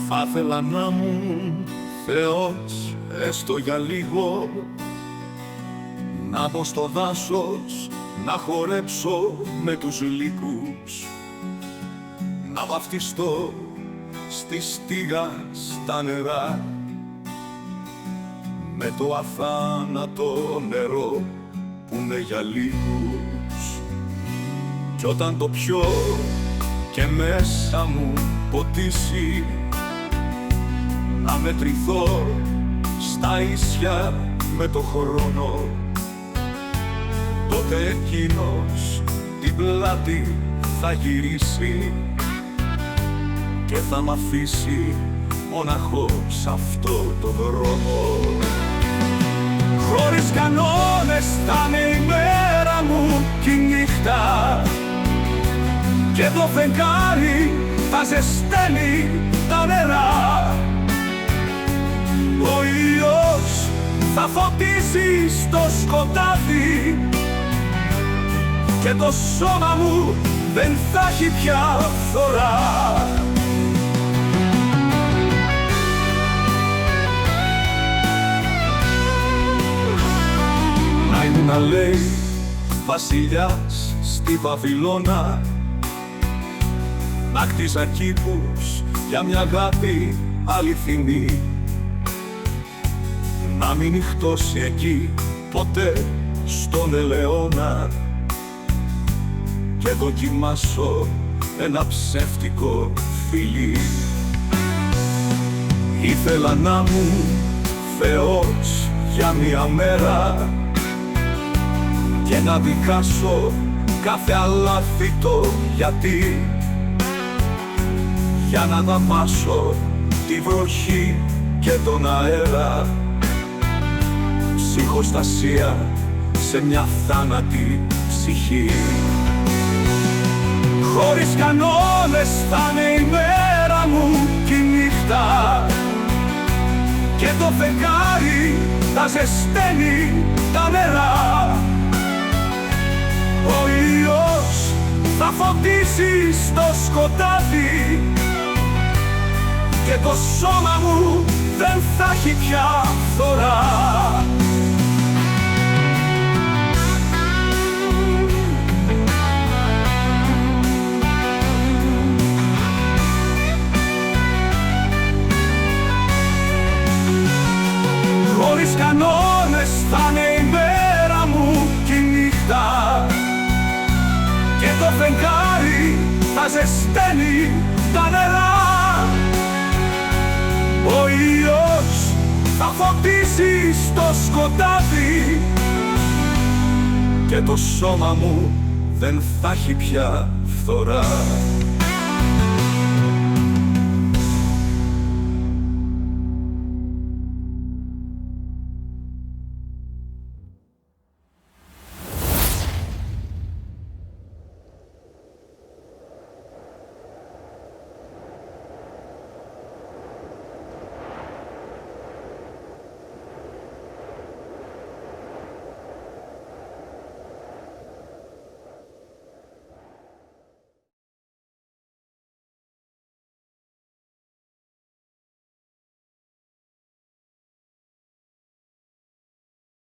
Θα ήθελα να μου Θεός έστω για λίγο, να μπω στο δάσος, να χορέψω με τους λύκους, να βαφτιστώ στη στίγα στα νερά, με το αθάνατο νερό που είναι για λίγους. Κι όταν το πιω και μέσα μου ποτίσει, να μετρηθώ στα ίσια με το χρόνο, τότε εκείνος την πλάτη θα γυρίσει και θα μ' αφήσει μοναχό σ' αυτό το δρόμο. Χωρίς κανόνες θα είναι η μέρα μου κι η νύχτα, και το φεγγάρι θα ζεσταίνει τα νερά. Ο ήλιος θα φωτίσει στο σκοτάδι και το σώμα μου δεν θα έχει πια φθορά. Να ήμουν, λέει, βασιλιάς στη Βαβυλώνα, να χτίζα κήπους για μια αγάπη αληθινή, να μην νυχτώσει εκεί ποτέ στον ελαιώνα και δοκιμάσω ένα ψεύτικο φιλί. Ήθελα να μου Θεός για μια μέρα και να δικάσω κάθε αλάθητο γιατί, για να δαμάσω τη βροχή και τον αέρα, ψυχοστασία σε μια θάνατη ψυχή. Χωρίς κανόνες θα είναι η μέρα μου κι η νύχτα, και το φεγγάρι θα ζεσταίνει τα νερά. Ο ήλιος θα φωτίσει στο σκοτάδι και το σώμα μου δεν θα έχει πια φθορά. Χωρίς κανόνες θα είναι η μέρα μου κι η νύχτα, και το φεγγάρι θα ζεσταίνει τα νερά. Ο ήλιος θα φωτίσει στο σκοτάδι και το σώμα μου δεν θα έχει πια φθορά.